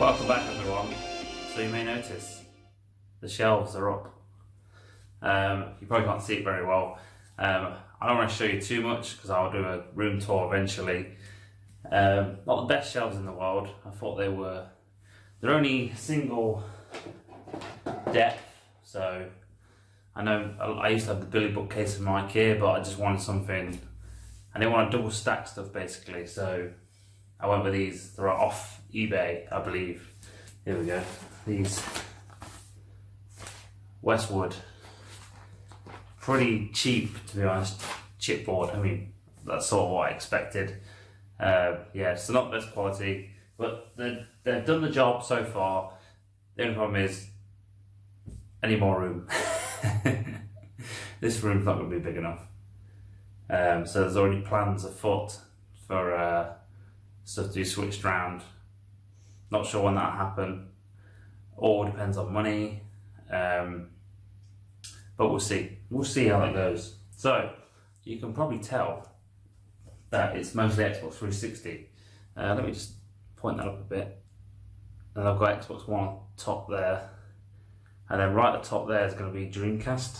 Welcome back everyone. So you may notice the shelves are up. You probably can't see it very well. I don't want to show you too much because I'll do a room tour eventually. Not the best shelves in the world. I thought they're only single depth, so I know I used to have the Billy bookcase from IKEA, but I just wanted something, I didn't want to double stack stuff basically, so I went with these. They're off eBay, I believe. Here we go. These Westwood, pretty cheap to be honest. Chipboard. I mean, that's sort of what I expected. Yeah, so not best quality, but they've done the job so far. The only problem is, I need more room. This room's not going to be big enough. So there's already plans afoot for stuff to be switched around. Not sure when that'll happen. All depends on money. But we'll see. We'll see how that goes. So you can probably tell that it's mostly Xbox 360. Let me just point that up a bit. And I've got Xbox One on top there. And then right at the top there is going to be Dreamcast.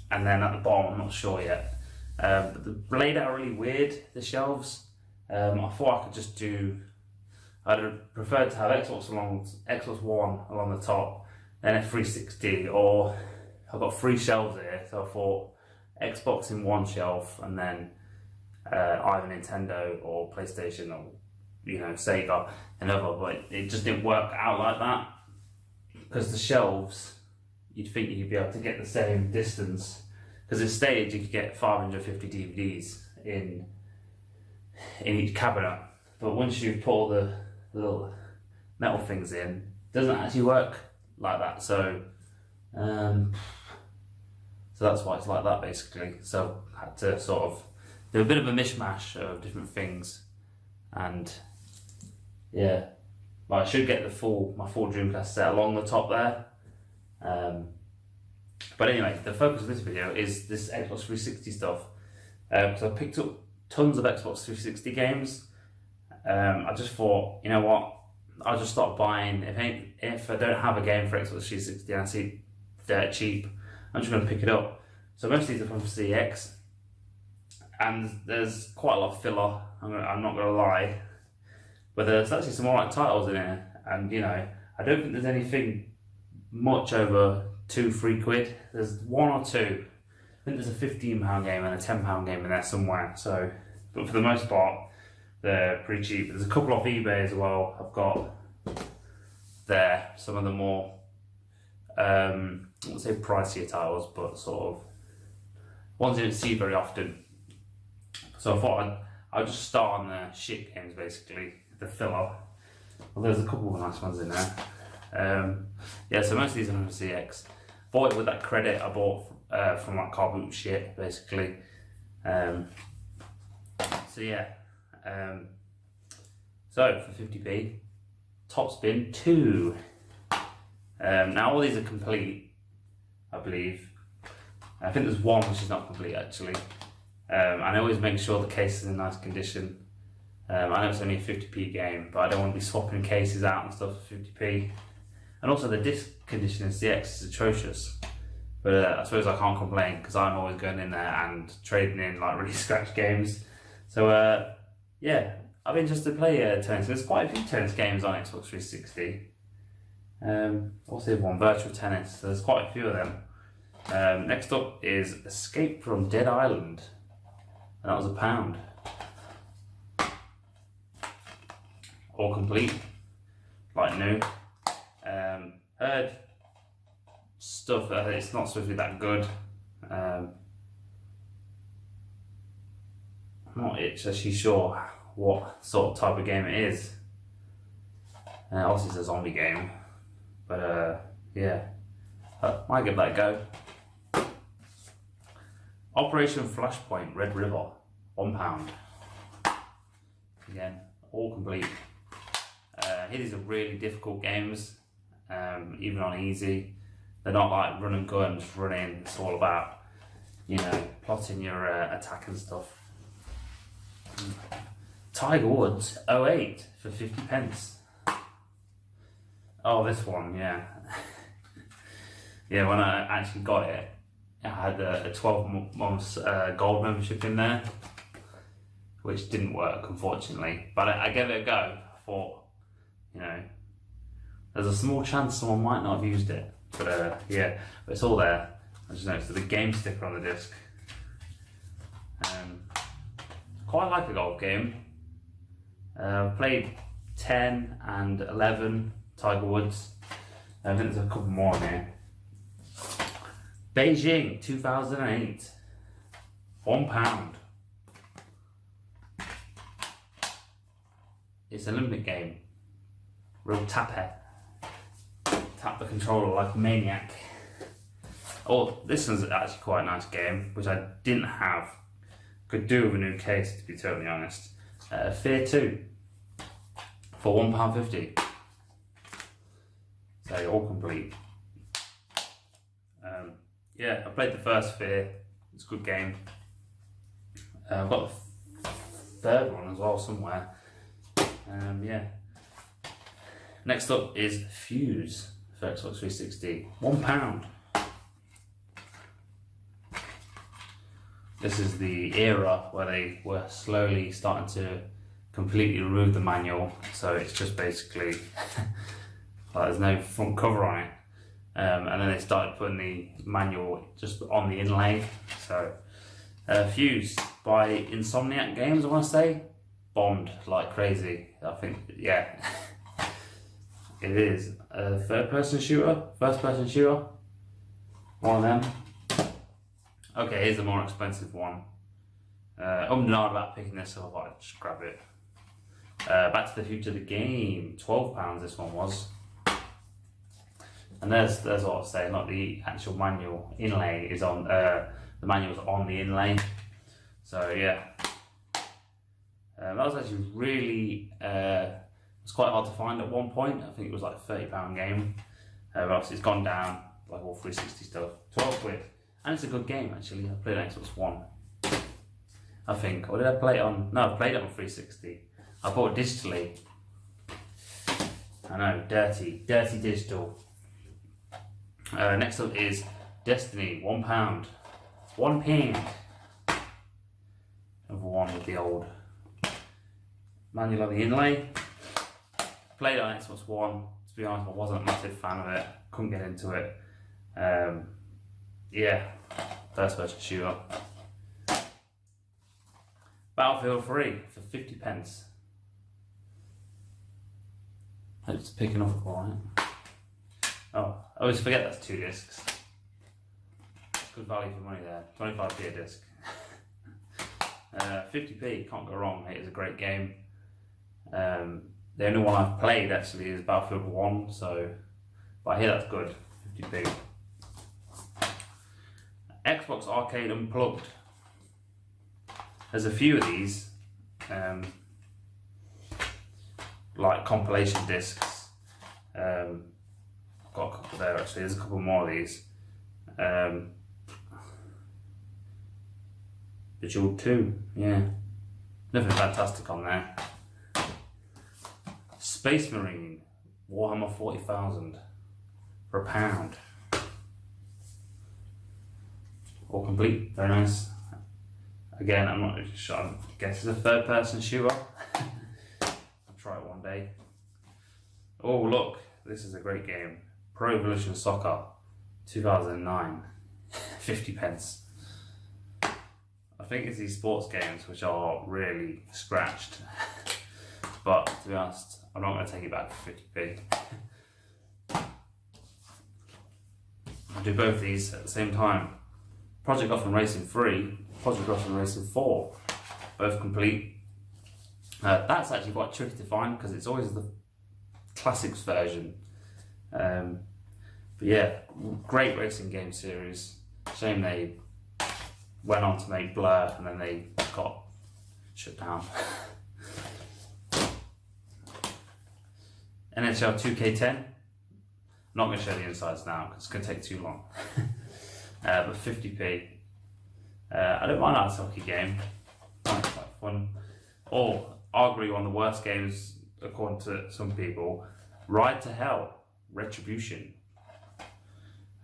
And then at the bottom, I'm not sure yet. But they're laid out really weird, the shelves. I thought I could just do, I'd have preferred to have Xbox One along the top, then a 360, or I've got 3 shelves here, so I thought Xbox in one shelf, and then either Nintendo or PlayStation or Sega another, but it just didn't work out like that, because the shelves, you'd think you'd be able to get the same distance, because at stage you could get 550 DVDs in each cabinet, but once you put all the little metal things in, it doesn't actually work like that. So that's why it's like that basically. So I had to sort of do a bit of a mishmash of different things, and yeah, but I should get my full Dreamcast set along the top there. But anyway, the focus of this video is this Xbox 360 stuff, because I picked up tons of Xbox 360 games. I just thought, you know what, I'll just start buying. If I don't have a game for Xbox 360 and I see it dirt cheap, I'm just going to pick it up. So most of these are from CX, and there's quite a lot of filler, I'm not going to lie, but there's actually some alright titles in here, and I don't think there's anything much over £2-3 quid. There's one or two. I think there's a £15 game and a £10 game in there somewhere. So, but for the most part, they're pretty cheap. There's a couple off eBay as well. I've got there some of the more, I wouldn't say pricier titles, but sort of ones you don't see very often. So I thought I'd just start on the shit games basically, the filler. Well, there's a couple of nice ones in there. Yeah, so most of these are from CX. Bought it with that credit I bought from like car boot shit, basically. So yeah, so for 50p, top spin 2. Now all these are complete, I believe. I think there's one which is not complete actually. And I always make sure the case is in nice condition. I know it's only a 50p game, but I don't want to be swapping cases out and stuff for 50p. And also the disc condition in CX is atrocious, but I suppose I can't complain because I'm always going in there and trading in like really scratched games. So yeah, I've been just to play tennis. There's quite a few tennis games on Xbox 360. Also one virtual tennis, so there's quite a few of them. Next up is Escape from Dead Island, and that was £1. All complete, like new. Heard stuff that it's not supposed to be that good. I'm not actually sure what sort of type of game it is. Obviously it's a zombie game, but yeah, I might give that a go. Operation Flashpoint Red River, £1. Again, all complete. These are really difficult games, even on easy. They're not like run and gun, just run in. It's all about, plotting your attack and stuff. Tiger Woods 08 for 50 pence. Oh, this one, yeah. Yeah, when I actually got it, I had a 12 months gold membership in there, which didn't work, unfortunately. But I gave it a go. I thought, you know, there's a small chance someone might not have used it. But yeah, but it's all there. I just noticed the game sticker on the disc. Quite like a golf game. I've played 10 and 11 Tiger Woods. I think there's a couple more in here. Beijing 2008. £1. It's an Olympic game. Real tapper. Tap the controller like a maniac. Oh, this one's actually quite a nice game, which I didn't have. Could do with a new case, to be totally honest. Fear 2 for £1.50. So you're all complete. Yeah, I played the first Fear. It's a good game. I've got the third one as well somewhere. Yeah. Next up is Fuse for Xbox 360. £1. This is the era where they were slowly starting to completely remove the manual, so it's just basically like there's no front cover on it, and then they started putting the manual just on the inlay. So Fuse by Insomniac Games, I want to say, bombed like crazy. I think, yeah. It is a first person shooter, one of them. Okay, here's the more expensive one. I'm not about picking this, so I thought I'd just grab it. Back to the Future, the game, £12 this one was. And there's what I was saying, not the actual manual inlay is on, the manual's on the inlay. So yeah. That was actually really, it was quite hard to find at one point. I think it was like a £30 game. But obviously it's gone down, like all 360 stuff, 12 quid. And it's a good game actually. I played on Xbox One, I think. Or did I play it on? No, I played it on 360. I bought it digitally. I know, dirty digital. Next up is Destiny, £1. £1. Another one with the old manual on the inlay. Played it on Xbox One. To be honest, I wasn't a massive fan of it. Couldn't get into it. Yeah, first person shooter. Battlefield 3 for 50 pence. Hope it's picking up alright. Oh, I always forget that's 2 discs. Good value for money there. 25p a disc. 50p, can't go wrong. It is a great game. The only one I've played actually is Battlefield 1, so, but I hear that's good. 50p. Xbox Arcade Unplugged. There's a few of these, like compilation discs. I've got a couple there actually. There's a couple more of these. The Duel 2, yeah. Nothing fantastic on there. Space Marine Warhammer 40,000 for £1. All complete, very nice. Again, I'm not sure, I guess it's a third person shooter. I'll try it one day. Oh look, this is a great game. Pro Evolution Soccer 2009, 50 pence. I think it's these sports games which are really scratched. But to be honest, I'm not going to take it back for 50p. I'll do both these at the same time. Project Gotham Racing 3, Project Gotham Racing 4, both complete. That's actually quite tricky to find because it's always the classics version. But yeah, great racing game series. Shame they went on to make Blur and then they got shut down. NHL 2K10. I'm not going to show the insides now because it's going to take too long. But 50p. I don't mind that hockey game. It's quite fun. Or arguably one of the worst games according to some people, Ride to Hell, Retribution.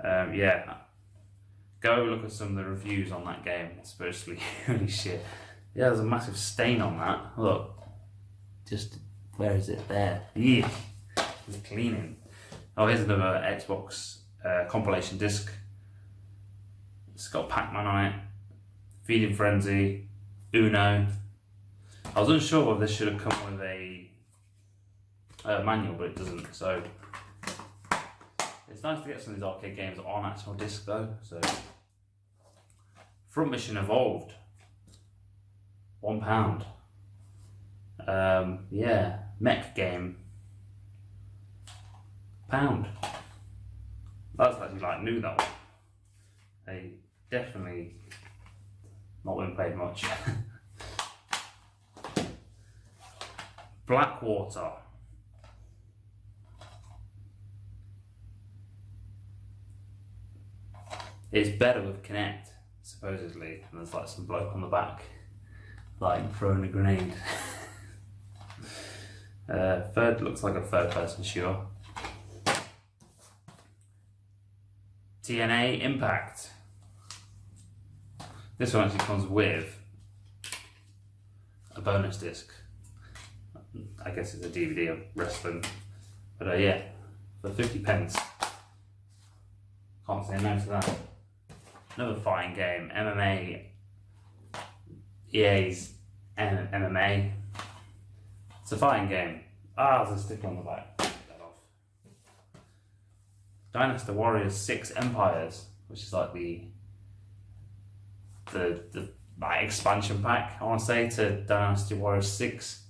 Yeah, go look at some of the reviews on that game. It's supposedly really shit. Yeah, there's a massive stain on that. Look, just where is it? There. Yeah, it's cleaning. Oh, here's another Xbox compilation disc. It's got Pac-Man on it, Feeding Frenzy, Uno. I was unsure whether this should have come with a manual, but it doesn't. So it's nice to get some of these arcade games on actual disc though. So Front Mission Evolved, £1. Yeah, mech game, £1. That's actually like new, that one. They definitely not been played much. Blackwater. It's better with Kinect, supposedly. And there's like some bloke on the back, like throwing a grenade. Looks like a third-person shooter. TNA Impact. This one actually comes with a bonus disc. I guess it's a DVD of wrestling. But yeah, for 50p. Can't say no to that. Another fighting game, MMA. EA's MMA. It's a fighting game. Ah, there's a sticker on the back. Take that off. Dynasty Warriors 6 Empires, which is like the like expansion pack, I want to say, to Dynasty Warriors 6.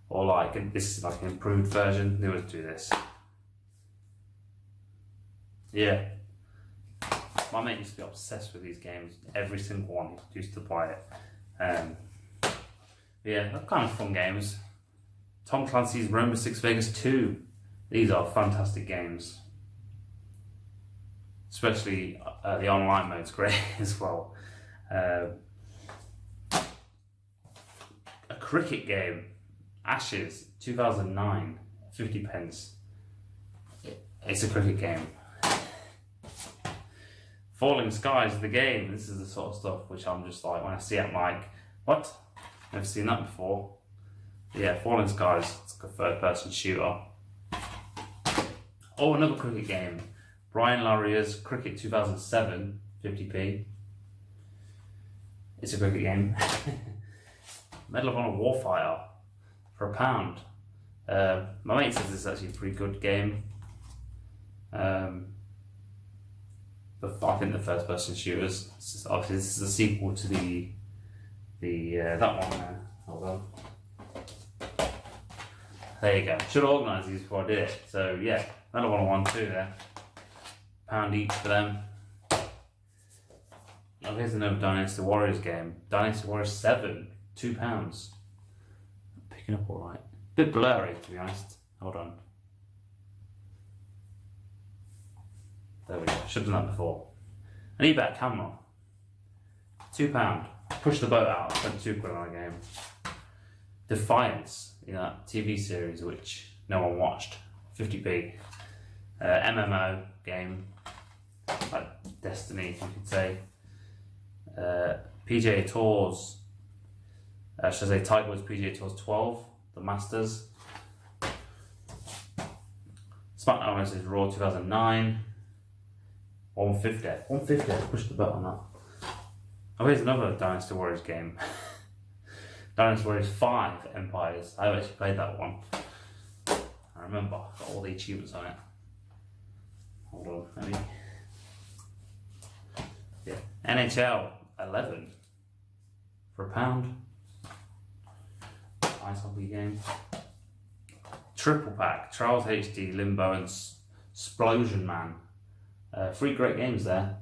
Or like, this is like an improved version. They always do this. Yeah. My mate used to be obsessed with these games. Every single one, he used to buy it. Yeah, they're kind of fun games. Tom Clancy's Rainbow Six Vegas 2. These are fantastic games. Especially the online mode's great as well. A cricket game, Ashes, 2009, 50p. It's a cricket game. Falling Skies, the game. This is the sort of stuff which I'm just like, when I see it, I'm like, what? Never seen that before. Yeah, Falling Skies, it's like a third-person shooter. Oh, another cricket game. Brian Laurier's Cricket 2007, 50p. It's a cricket game. Medal of Honor Warfighter for £1. My mate says this is actually a pretty good game. But I think the first-person shooters. Obviously, this is a sequel to the that one there. Hold on. There you go. Should have organised these before I did it. So yeah, Medal of Honor 1, 2 there. £1 each for them. Oh, here's another Dynasty Warriors game. Dynasty Warriors 7, £2. Picking up alright. Bit blurry, to be honest. Hold on. There we go. Should have done that before. I need a better camera. £2. Push the boat out. Spent £2 on a game. Defiance, you know, that TV series which no one watched. 50p. MMO game. Like Destiny, you could say. PGA Tours. Should I say Tiger Woods PGA Tours 12, the Masters. SmackDown vs Raw 2009. 150. 150. Push the button on that. Oh, here's another Dynasty Warriors game. Dynasty Warriors 5 Empires. I actually played that one. I remember. Got all the achievements on it. Hold on, let me. Yeah. NHL 11 for £1. Nice hockey game. Triple pack. Trials HD, Limbo, and Splosion Man. 3 great games there.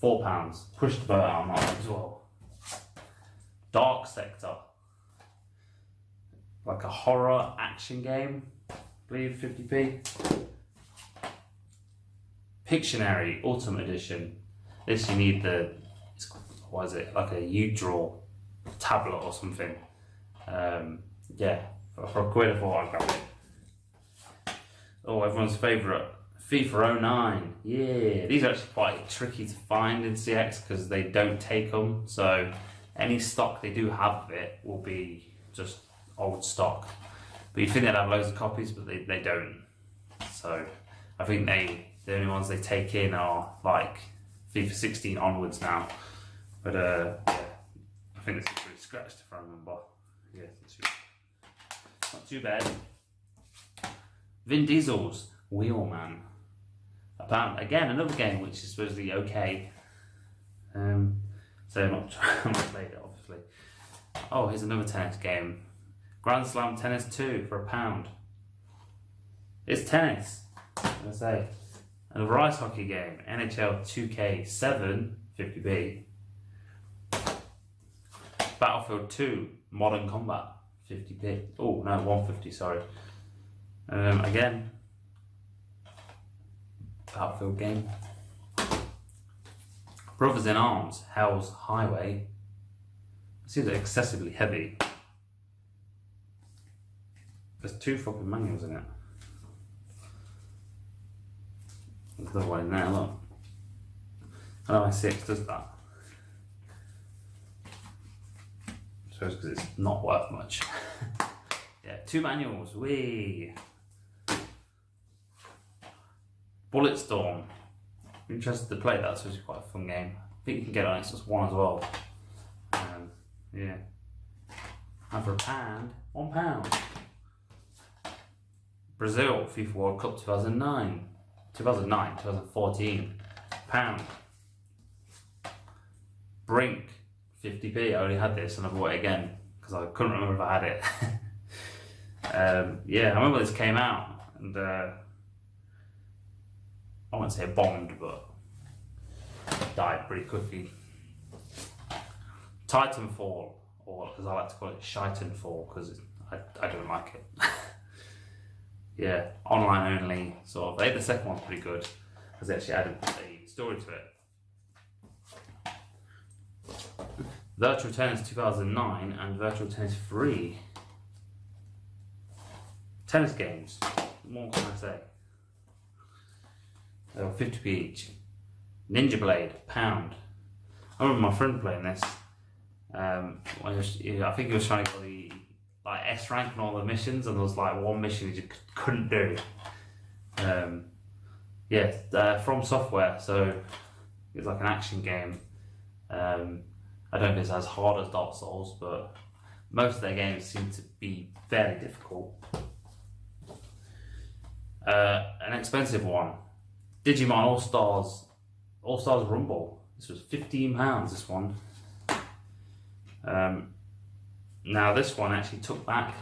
£4. Push the boat out on that one as well. Dark Sector. Like a horror action game. I believe 50p. Pictionary Ultimate Edition. This you need the, what is it, like a U-Draw tablet or something. Yeah, for a quid I thought I'd grab it. Oh, everyone's favourite, FIFA 09. Yeah, these are actually quite tricky to find in CX because they don't take them. So any stock they do have of it will be just old stock. But you think they'd have loads of copies, but they don't. So I think the only ones they take in are like FIFA 16 onwards now. But yeah, I think this is pretty scratched if I remember. Yeah, not too bad. Vin Diesel's Wheelman. Again, another game which is supposedly okay. So I'm not played it obviously. Oh, here's another tennis game. Grand Slam Tennis 2 for £1. It's tennis, I say. Another ice hockey game. NHL 2K7 50p. Battlefield 2 Modern Combat 50p. Oh no, 150. Sorry. Again, Battlefield game. Brothers in Arms Hell's Highway. It seems excessively heavy. There's 2 fucking manuals in it. There's another one in there, look. I know i6 does that. So it's because it's not worth much. Yeah, 2 manuals, wee. Bulletstorm. I'm interested to play that, so it's quite a fun game. I think you can get it on Xbox One as well. Yeah. And for £1. Brazil FIFA World Cup 2014. £1. Brink 50p. I only had this and I bought it again because I couldn't remember if I had it. Yeah, I remember this came out and I won't say bombed, but died pretty quickly. Titanfall, or as I like to call it, Shitanfall, because I don't like it. Yeah, online only sort of. I think the second one's pretty good because they actually added a story to it. Virtual Tennis 2009 and Virtual Tennis 3. Tennis games. What can I say? 50p each. Ninja Blade, £1. I remember my friend playing this. I think he was trying to get the S rank and all the missions, and there was like one mission he just couldn't do. From Software, so it's like an action game. I don't know if it's as hard as Dark Souls, but most of their games seem to be fairly difficult. An expensive one. Digimon All Stars Rumble. This was £15, this one. Now this one actually took back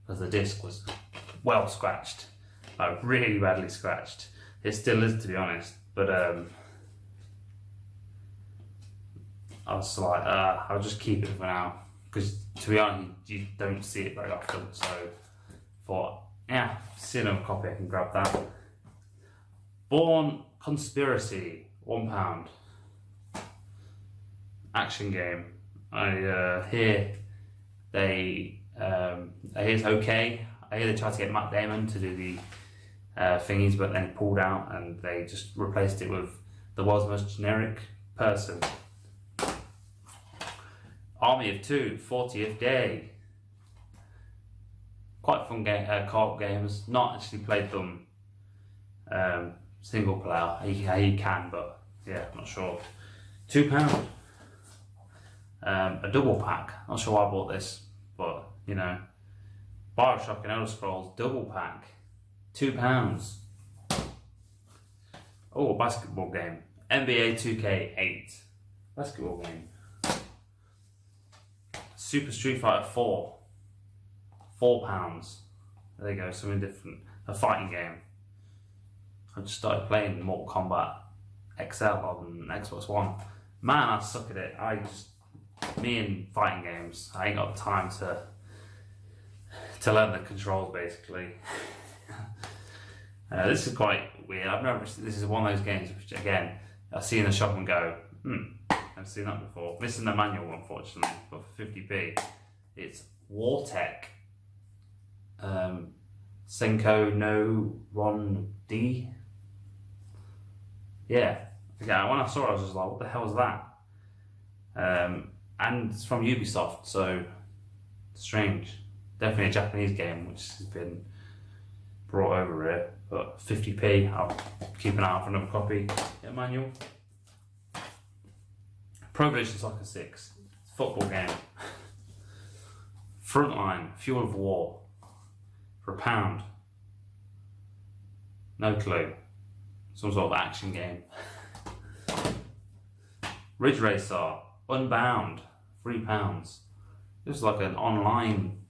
because the disc was well scratched. Like really badly scratched. It still is, to be honest, but I was like, I'll just keep it for now because, to be honest, you don't see it very often, so thought, yeah, see another copy, I can grab that. Born Conspiracy, £1. Action game. I hear it's okay. I hear they tried to get Matt Damon to do the thingies, but then he pulled out and they just replaced it with the world's most generic person. Army of Two, 40th Day. Quite fun game, co-op games. Not actually played them single player. You can, but yeah, I'm not sure. £2. A double pack. Not sure why I bought this, but you know, Bioshock and Elder Scrolls double pack. £2. Oh, a basketball game. NBA 2K8. Basketball game. Super Street Fighter 4. £4. There you go, something different. A fighting game. I just started playing Mortal Kombat XL on Xbox One. Man, I suck at it. Me and fighting games, I ain't got the time to learn the controls, basically. This is quite weird. This is one of those games which, again, I see in the shop and go, I've seen that before. This is the manual, unfortunately, but for 50p, it's Wartech. Senko no Ron D. Yeah. Yeah, when I saw it, I was just like, what the hell is that? And it's from Ubisoft, so strange. Definitely a Japanese game, which has been brought over here. But 50p, I'll keep an eye out for another copy. Get a manual. Pro Evolution Soccer 6. It's a football game. Frontline, Fuel of War. For £1. No clue. Some sort of action game. Ridge Racer, Unbound, £3. This is like an online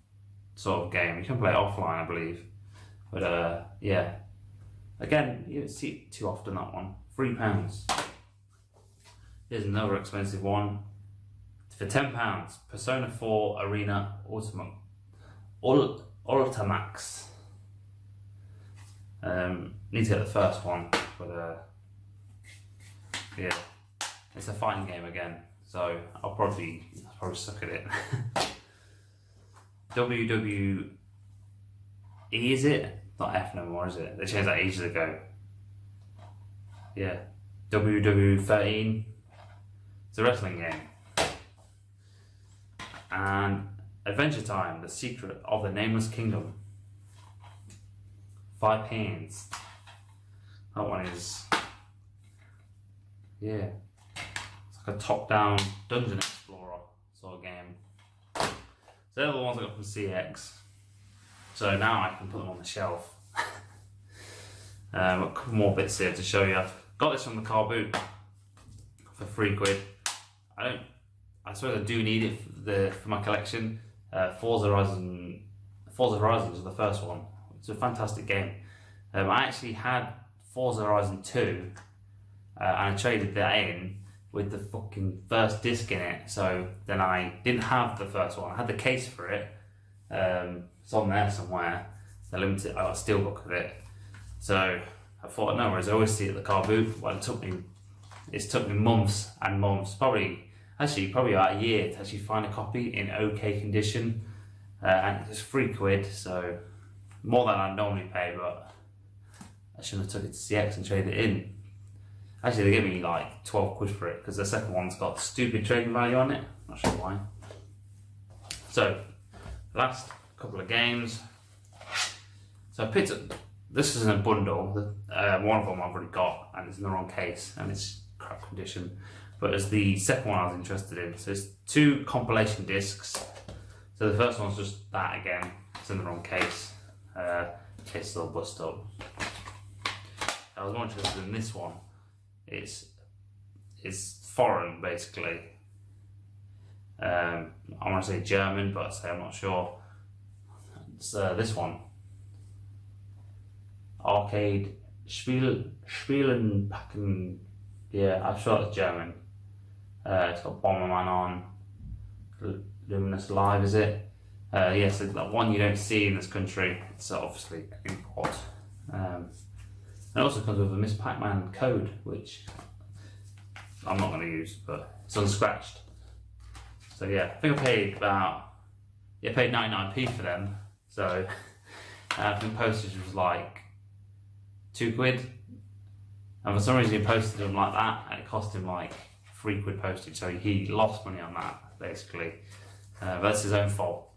sort of game. You can play it offline, I believe. But yeah. Again, you don't see it too often, that one. £3. Here's another expensive one. For £10, Persona 4 Arena Ultimate. Ultimax. Need to get the first one, but yeah, it's a fighting game again, so I'll probably suck at it. WWE, is it? Not F no more, is it? They changed that ages ago. Yeah, WW13. It's a wrestling game. And Adventure Time: The Secret of the Nameless Kingdom. £5. That one is, yeah, it's like a top-down dungeon explorer sort of game. So they're the ones I got from CX. So now I can put them on the shelf. Got a couple more bits here to show you. I've got this from the car boot for £3. I suppose I do need it for my collection. Forza Horizon is the first one. It's a fantastic game. I actually had Forza Horizon 2 and I traded that in with the fucking first disc in it. So then I didn't have the first one. I had the case for it. It's on there somewhere. The limited, I got a steelbook of it. So I thought, no worries, I always see it at the car boot. Well, it took me months and months, probably about a year to actually find a copy in okay condition. And it was £3, so more than I normally pay, but I shouldn't have took it to CX and traded it in. Actually, they gave me like £12 for it because the second one's got stupid trading value on it. Not sure why. So, last couple of games. So I picked up, this is in a bundle. One of them I've already got and it's in the wrong case and it's crap condition. But it's the second one I was interested in. So it's 2 compilation discs. So the first one's just that again. It's in the wrong case. Case is all busted up. I was more interested in this one. It's foreign basically. I want to say German, but I'm not sure. It's this one. Arcade Spielen Packen. Yeah, I'm sure it's German. It's got Bomberman on. Luminous Live, is it? Yes, it's that one you don't see in this country. It's obviously an import. It also comes with a Miss Pac-Man code, which I'm not going to use, but it's unscratched. So yeah, I think I paid paid 99p for them. So I think postage was like £2. And for some reason he posted them like that, and it cost him like £3 postage. So he lost money on that, basically. But that's his own fault.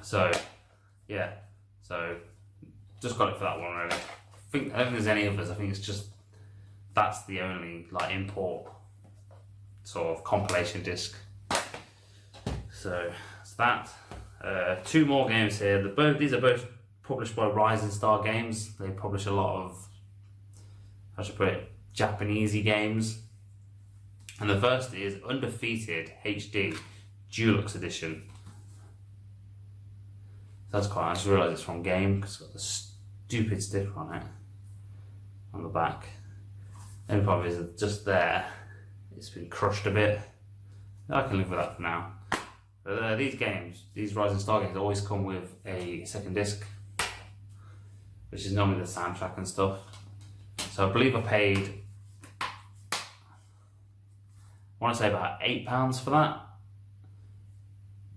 So yeah, so just got it for that one really. I don't think there's any others. I think it's just that's the only like import sort of compilation disc. So that's that. 2 more games here. These are both published by Rising Star Games. They publish a lot of, how should I put it, Japanesey games. And the first is Undefeated HD Dulux Edition. That's quite nice. I just realised it's from Game because it's got the stupid sticker on it on the back. The only problem is that just there, it's been crushed a bit. I can live with that for now. But these Rising Star games always come with a second disc, which is normally the soundtrack and stuff. So I believe I paid, I want to say about £8 for that.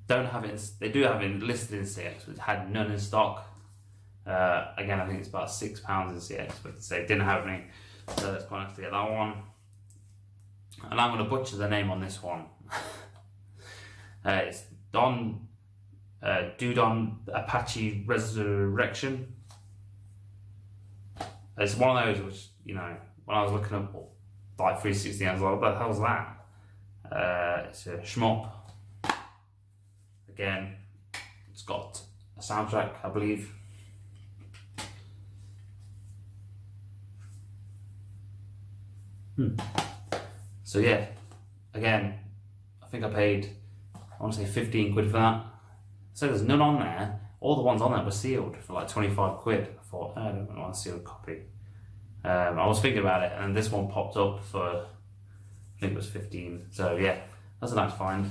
don't have it. They do have it listed in CX, but it had none in stock. Again, I think it's about £6 in CX, but they didn't have any, so that's quite nice to get that one. And I'm going to butcher the name on this one. It's Dudon Apache Resurrection. It's one of those which, you know, when I was looking up like 360, I was like, what the hell's that? It's a shmup. Again, it's got a soundtrack, I believe. So yeah, again, I think I paid, I want to say 15 quid for that. So there's none on there. All the ones on there were sealed for like 25 quid. I thought, I don't want a sealed copy. I was thinking about it, and this one popped up for, I think it was 15. So yeah, that's a nice find.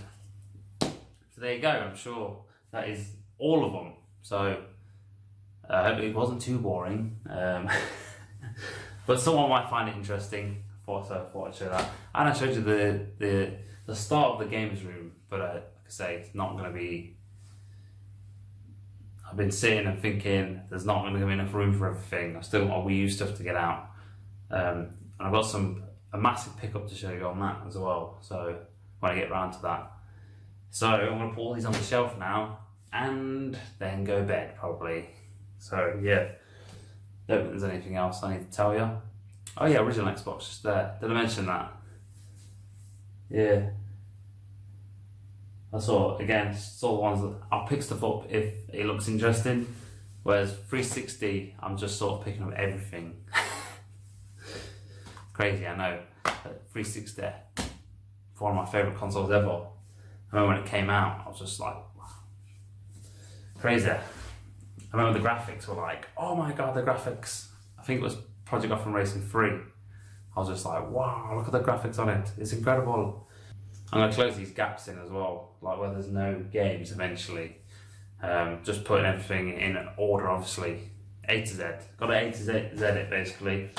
So there you go. I'm sure that is all of them. So hopefully it wasn't too boring. But someone might find it interesting. So I thought I'd show that. And I showed you the start of the games room, but like I say, it's not going to be. I've been sitting and thinking there's not going to be enough room for everything. I've still got Wii U stuff to get out, and I've got a massive pickup to show you on that as well. So when I get around to that, so I'm going to put all these on the shelf now and then go to bed probably. So yeah, don't think there's anything else I need to tell you. Oh yeah, original Xbox just there. Did I mention that? Yeah. I saw the ones that I'll pick stuff up if it looks interesting. Whereas 360, I'm just sort of picking up everything. Crazy, I know. But 360, one of my favourite consoles ever. I remember when it came out, I was just like, wow. Crazy. I remember the graphics were like, oh my god, the graphics. I think it was Project Gotham Racing 3. I was just like, wow, look at the graphics on it. It's incredible. I'm going to close these gaps in as well, like where there's no games eventually. Just putting everything in order, obviously. A to Z. Got to A to Z it basically.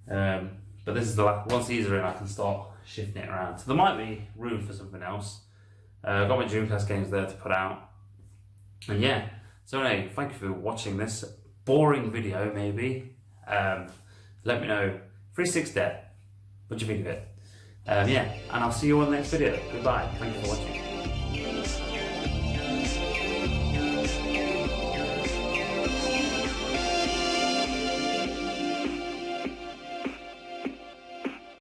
But this is the last, once these are in, I can start shifting it around. So there might be room for something else. I've got my Dreamcast games there to put out. And yeah, so anyway, thank you for watching this boring video maybe. Let me know, 360, what do you think of it? Yeah, and I'll see you on the next video. Goodbye, thank you for watching.